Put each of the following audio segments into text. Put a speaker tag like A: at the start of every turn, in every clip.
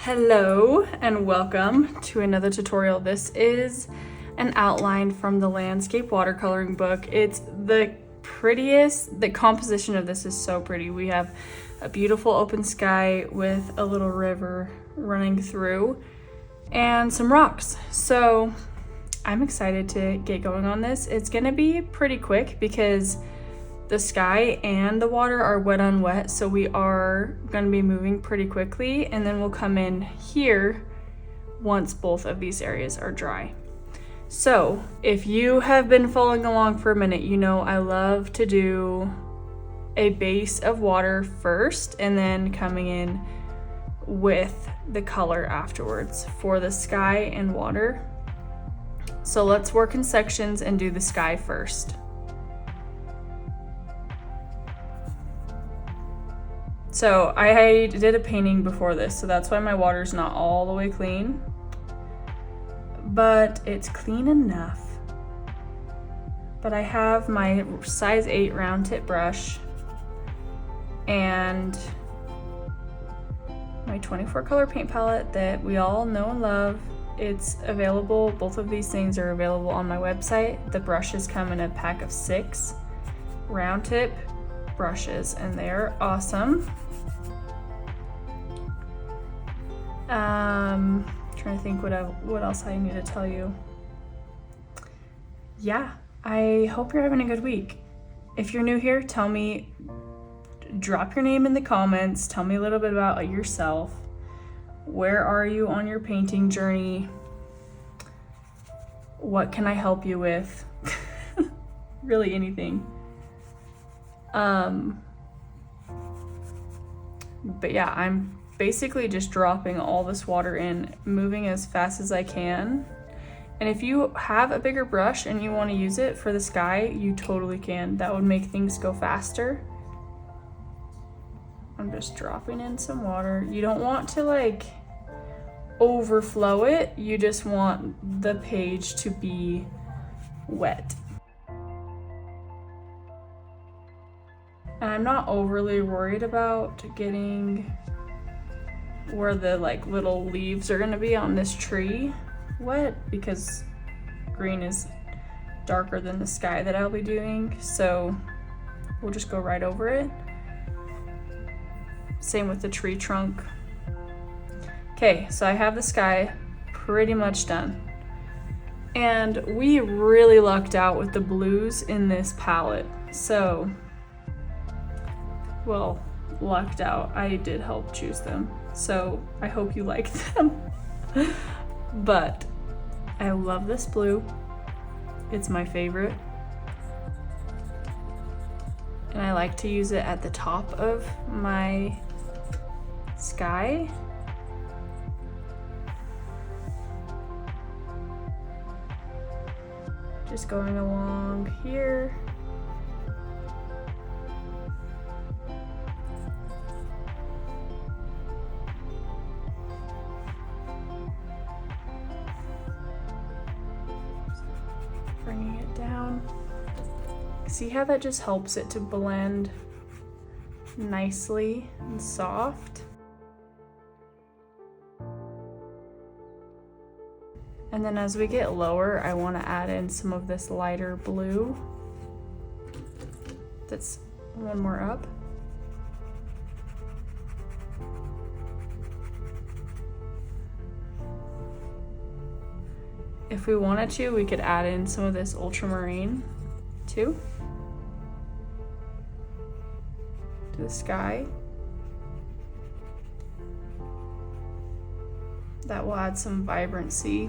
A: Hello and welcome to another tutorial. This is an outline from the Landscape Watercoloring Book. It's the prettiest, the composition of this is so pretty. We have a beautiful open sky with a little river running through and some rocks. So I'm excited to get going on this. It's gonna be pretty quick because the sky and the water are wet on wet, so we are gonna be moving pretty quickly, and then we'll come in here once both of these areas are dry. So if you have been following along for a minute, you know I love to do a base of water first and then coming in with the color afterwards for the sky and water. So let's work in sections and do the sky first. So I did a painting before this, so that's why my water's not all the way clean, but it's clean enough. But I have my size 8 round tip brush and my 24 color paint palette that we all know and love. It's available, both of these things are available on my website. The brushes come in a pack of 6 round tip brushes and they're awesome. Trying to think what else I need to tell you. Yeah, I hope you're having a good week. If you're new here, tell me, drop your name in the comments, tell me a little bit about yourself. Where are you on your painting journey? What can I help you with? Really anything. But yeah, I'm basically just dropping all this water in, moving as fast as I can. And if you have a bigger brush and you want to use it for the sky, you totally can. That would make things go faster. I'm just dropping in some water. You don't want to like overflow it. You just want the page to be wet. And I'm not overly worried about getting where the like little leaves are gonna be on this tree wet, because green is darker than the sky that I'll be doing, so we'll just go right over it. Same with the tree trunk. Okay, so I have the sky pretty much done. And we really lucked out with the blues in this palette. So, well, lucked out. I did help choose them. So I hope you like them. But I love this blue. It's my favorite. And I like to use it at the top of my sky. Just going along here. Bringing it down. See how that just helps it to blend nicely and soft? And then as we get lower, I want to add in some of this lighter blue. That's one more up. If we wanted to, we could add in some of this ultramarine too to the sky. That will add some vibrancy.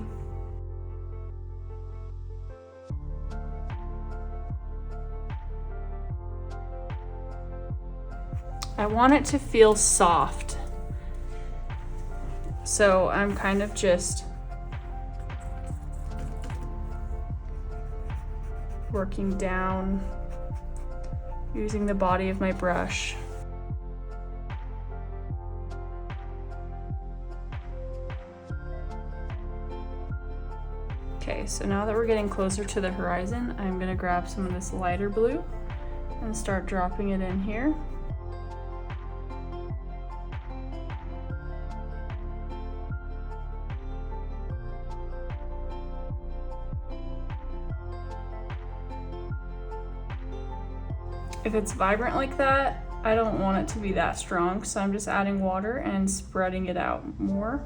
A: I want it to feel soft, so I'm kind of just working down using the body of my brush. Okay, so now that we're getting closer to the horizon, I'm gonna grab some of this lighter blue and start dropping it in here. if it's vibrant like that, I don't want it to be that strong, so I'm just adding water and spreading it out more.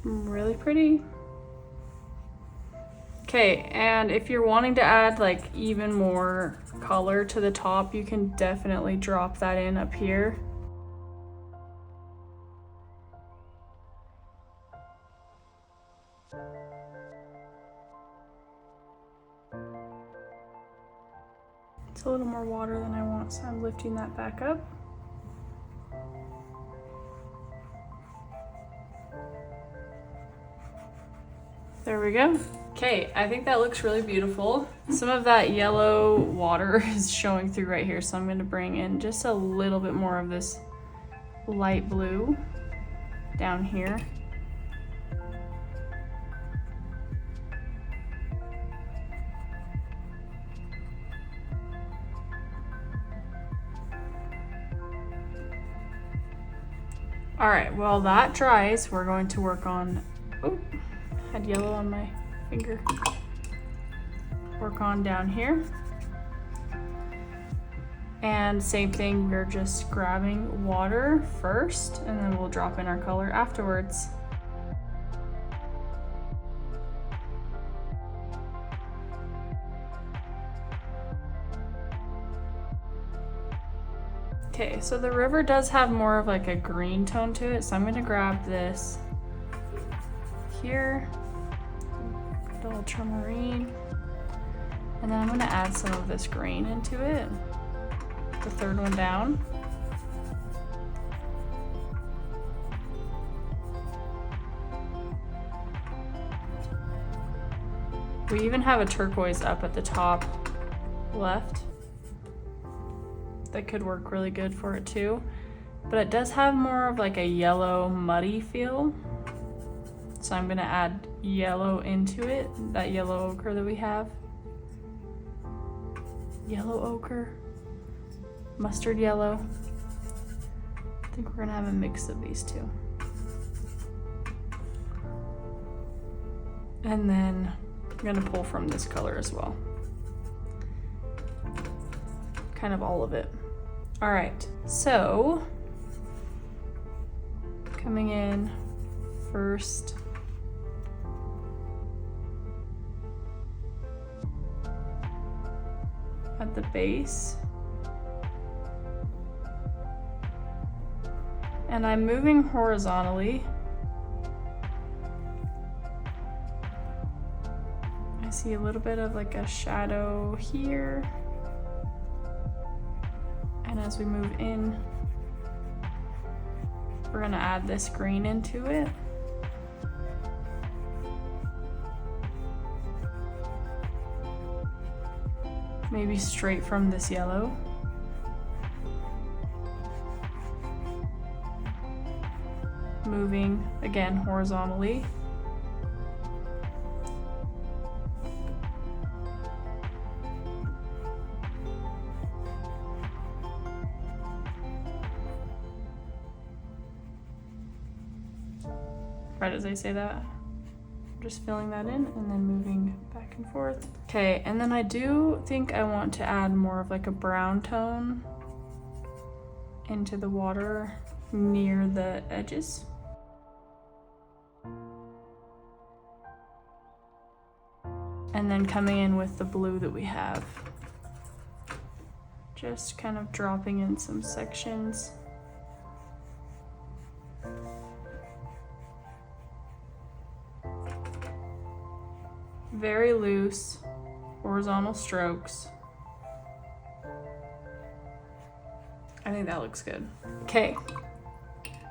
A: Really pretty. Okay, and if you're wanting to add like even more color to the top, you can definitely drop that in up here. It's a little more water than I want, so I'm lifting that back up. There we go. Okay, I think that looks really beautiful. Some of that yellow water is showing through right here, so I'm gonna bring in just a little bit more of this light blue down here. All right, while that dries, we're going to work on, oh, had yellow on my finger. Work on down here. And same thing, we're just grabbing water first, and then we'll drop in our color afterwards. Okay, so the river does have more of like a green tone to it, so I'm gonna grab this here, the ultramarine, and then I'm gonna add some of this green into it, the third one down. We even have a turquoise up at the top left that could work really good for it too, but it does have more of like a yellow muddy feel, so I'm gonna add yellow into it, that yellow ochre that we have. Yellow ochre, mustard yellow. I think we're gonna have a mix of these two. And then I'm gonna pull from this color as well. Kind of all of it. All right, so coming in first, at the base, and I'm moving horizontally. I see a little bit of like a shadow here. And as we move in, we're gonna add this green into it. Maybe straight from this yellow. Moving again horizontally. Right as I say that, just filling that in and then moving back and forth. Okay, and then I do think I want to add more of like a brown tone into the water near the edges. And then coming in with the blue that we have. Just kind of dropping in some sections. Very loose horizontal strokes. I think that looks good. Okay,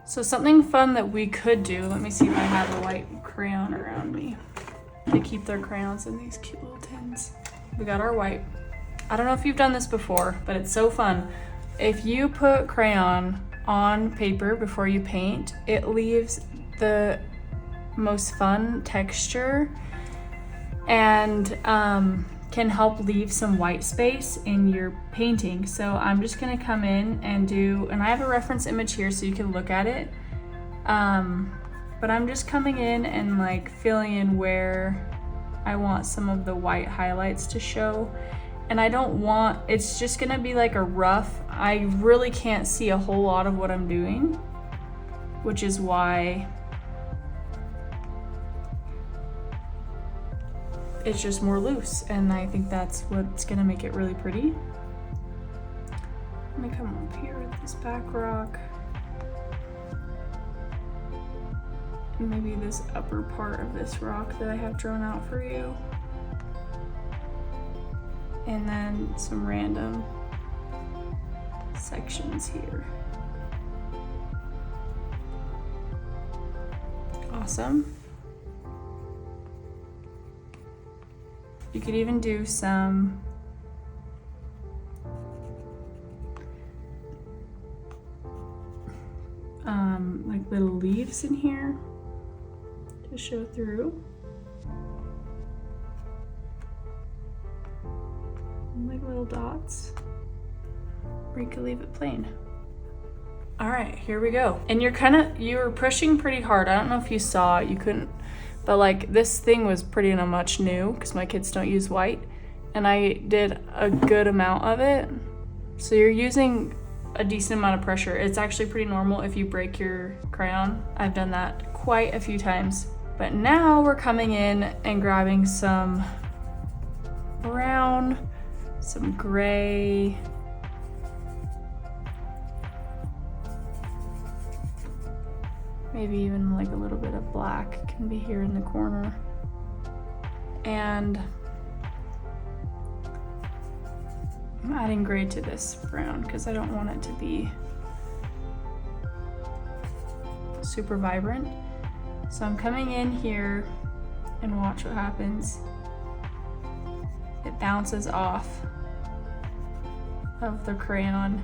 A: so something fun that we could do, let me see if I have a white crayon around me. They keep their crayons in these cute little tins. We got our white. I don't know if you've done this before, but it's so fun. If you put crayon on paper before you paint, it leaves the most fun texture and can help leave some white space in your painting. So I'm just gonna come in and do, and I have a reference image here so you can look at it. But I'm just coming in and like filling in where I want some of the white highlights to show. And I don't want, it's just gonna be like a rough, I really can't see a whole lot of what I'm doing, which is why it's just more loose. And I think that's what's gonna make it really pretty. I'm gonna come up here with this back rock. And maybe this upper part of this rock that I have drawn out for you. And then some random sections here. Awesome. You could even do some like little leaves in here to show through. Like little dots, or you could leave it plain. All right, here we go. And you were pushing pretty hard. I don't know if you saw it, you couldn't, but like this thing was pretty much new because my kids don't use white, and I did a good amount of it. So you're using a decent amount of pressure. It's actually pretty normal if you break your crayon. I've done that quite a few times. But now we're coming in and grabbing some brown, some gray, maybe even like a little bit of black can be here in the corner. And I'm adding gray to this brown because I don't want it to be super vibrant. So I'm coming in here and watch what happens. It bounces off of the crayon.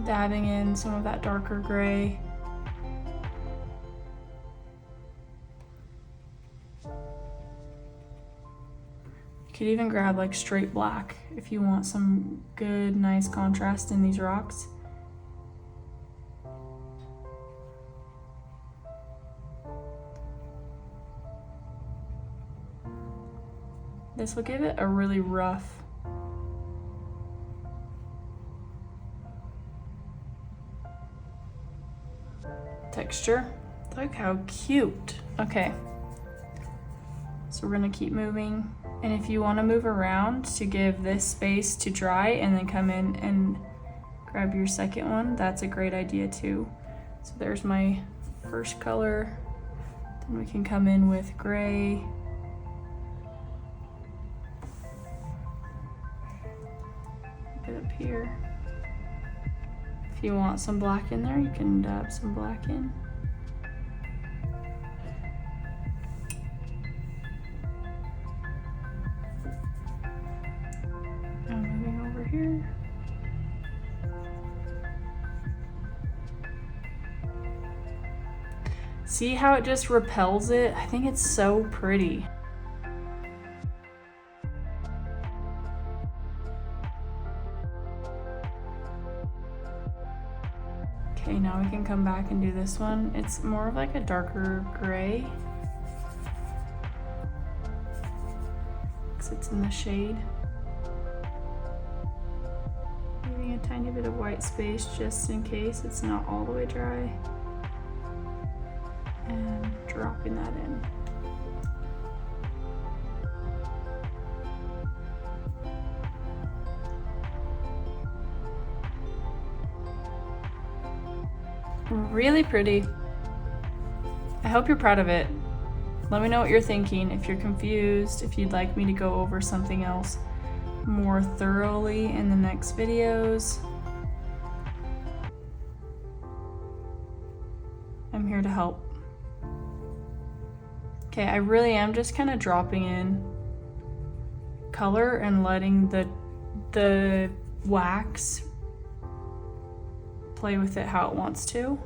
A: Dabbing in some of that darker gray. You could even grab like straight black if you want some good, nice contrast in these rocks. This will give it a really rough texture. Look how cute. Okay, so we're gonna keep moving. And if you wanna move around to give this space to dry and then come in and grab your second one, that's a great idea too. So there's my first color. Then we can come in with gray. Get up here. If you want some black in there, you can dab some black in. I'm moving over here. See how it just repels it? I think it's so pretty. Okay, now we can come back and do this one. It's more of like a darker gray, because it's in the shade. Leaving a tiny bit of white space just in case it's not all the way dry. And dropping that in. Really pretty. I hope you're proud of it. Let me know what you're thinking, if you're confused, if you'd like me to go over something else more thoroughly in the next videos. I'm here to help. Okay, I really am just kind of dropping in color and letting the wax play with it how it wants to.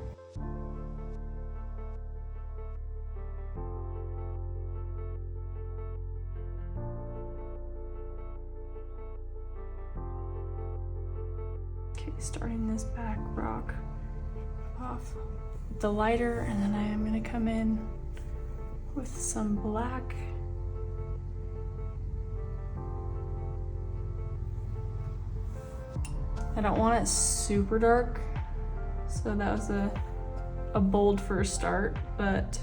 A: Okay, starting this back rock off with the lighter, and then I am gonna come in with some black. I don't want it super dark, so that was a bold first start, but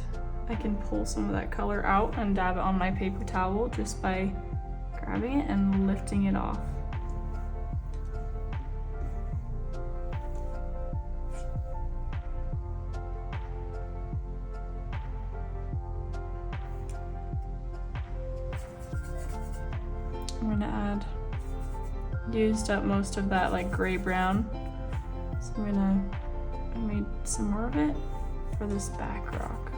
A: I can pull some of that color out and dab it on my paper towel just by grabbing it and lifting it off. I'm gonna used up most of that like gray brown, so I made some more of it for this back rock.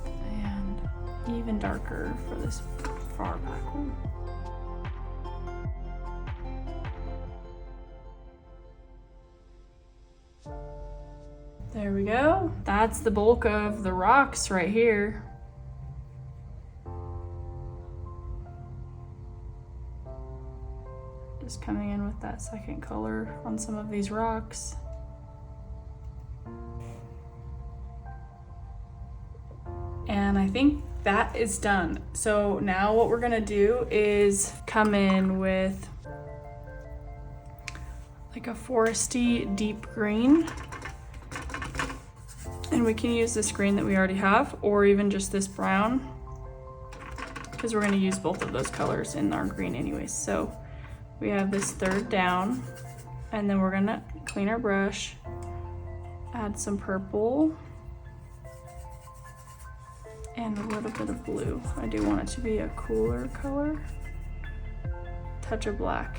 A: And even darker for this far back one. There we go. That's the bulk of the rocks right here. Just coming in with that second color on some of these rocks. And I think that is done. So now what we're gonna do is come in with like a foresty deep green. And we can use this green that we already have, or even just this brown, because we're going to use both of those colors in our green anyways. So we have this third down, and then we're going to clean our brush, add some purple, and a little bit of blue. I do want it to be a cooler color. Touch of black.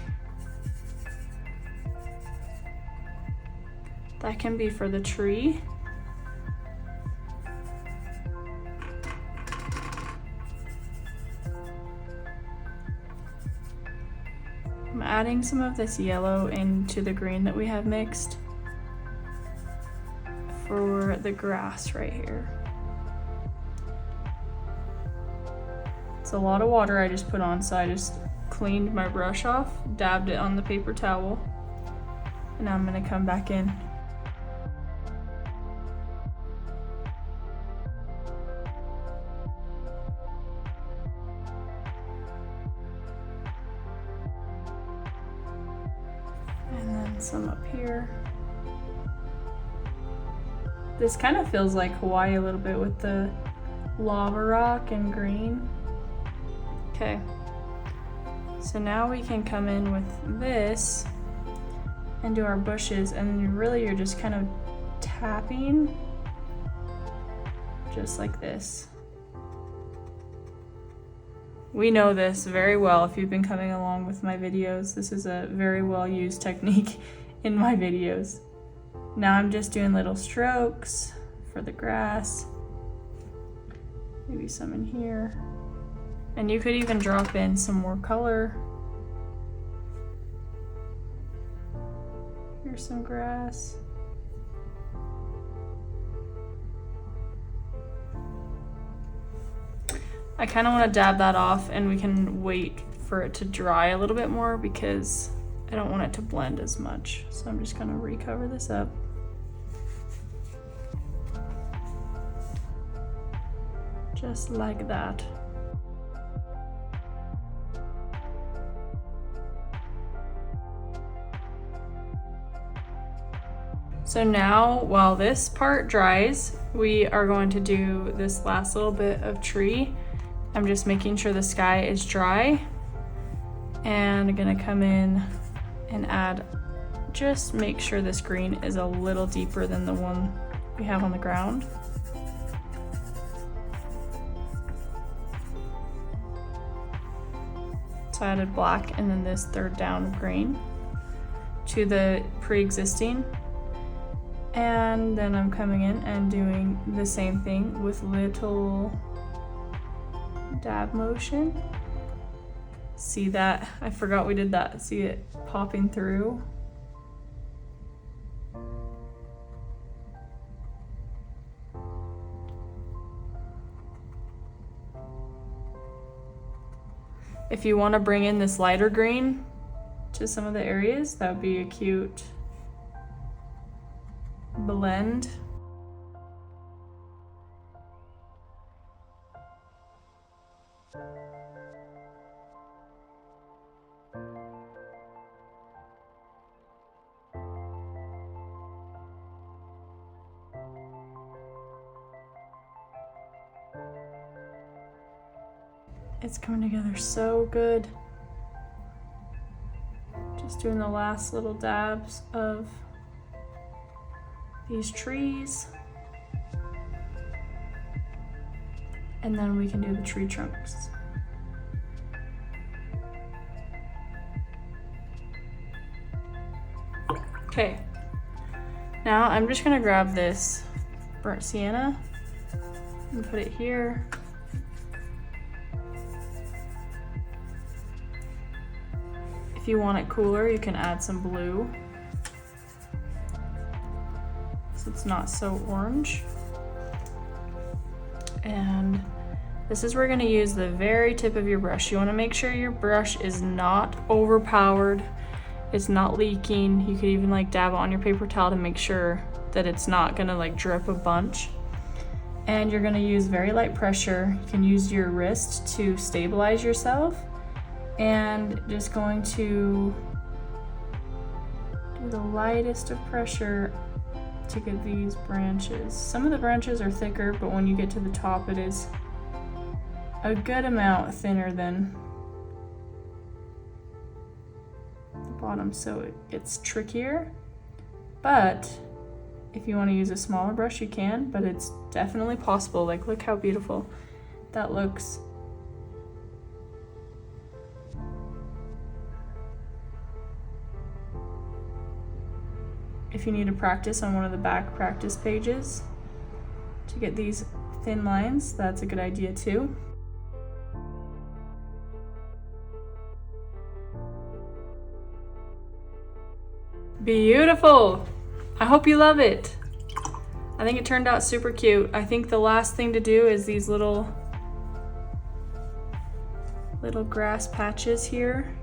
A: That can be for the tree. I'm adding some of this yellow into the green that we have mixed for the grass right here. It's a lot of water I just put on, so I just cleaned my brush off, dabbed it on the paper towel, and now I'm gonna come back in. Some up here. This kind of feels like Hawaii a little bit with the lava rock and green. Okay, so now we can come in with this and do our bushes, and really you're just kind of tapping just like this. We know this very well if you've been coming along with my videos. This is a very well used technique in my videos. Now I'm just doing little strokes for the grass. Maybe some in here. And you could even drop in some more color. Here's some grass. I kind of want to dab that off, and we can wait for it to dry a little bit more because I don't want it to blend as much. So I'm just going to recover this up. Just like that. So now, while this part dries, we are going to do this last little bit of tree. I'm just making sure the sky is dry, and I'm gonna come in and add, just make sure this green is a little deeper than the one we have on the ground. So I added black and then this third down of green to the pre-existing. And then I'm coming in and doing the same thing with little dab motion. See that? I forgot we did that. See it popping through? If you want to bring in this lighter green to some of the areas, that would be a cute blend. It's coming together so good. Just doing the last little dabs of these trees. And then we can do the tree trunks. Okay, now I'm just gonna grab this burnt sienna and put it here. If you want it cooler, you can add some blue, so it's not so orange. And this is where we're gonna use the very tip of your brush. You wanna make sure your brush is not overpowered, it's not leaking. You could even like dab it on your paper towel to make sure that it's not gonna like drip a bunch. And you're gonna use very light pressure. You can use your wrist to stabilize yourself. And just going to do the lightest of pressure to get these branches. Some of the branches are thicker, but when you get to the top, it is a good amount thinner than the bottom, so it's trickier. But if you want to use a smaller brush, you can, but it's definitely possible. Like, look how beautiful that looks. If you need to practice on one of the back practice pages to get these thin lines, that's a good idea too. Beautiful! I hope you love it. I think it turned out super cute. I think the last thing to do is these little grass patches here.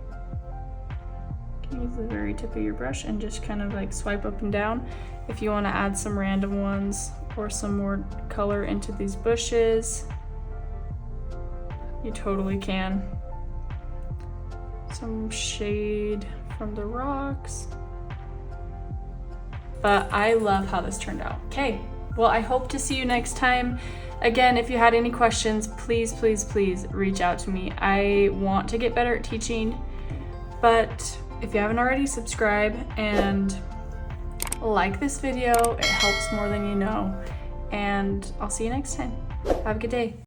A: Use the very tip of your brush and just kind of like swipe up and down. If you want to add some random ones or some more color into these bushes, you totally can. Some shade from the rocks. But I love how this turned out. Okay, well, I hope to see you next time. Again, if you had any questions, please, please, please reach out to me. I want to get better at teaching, but if you haven't already, subscribe and like this video. It helps more than you know. And I'll see you next time. Have a good day.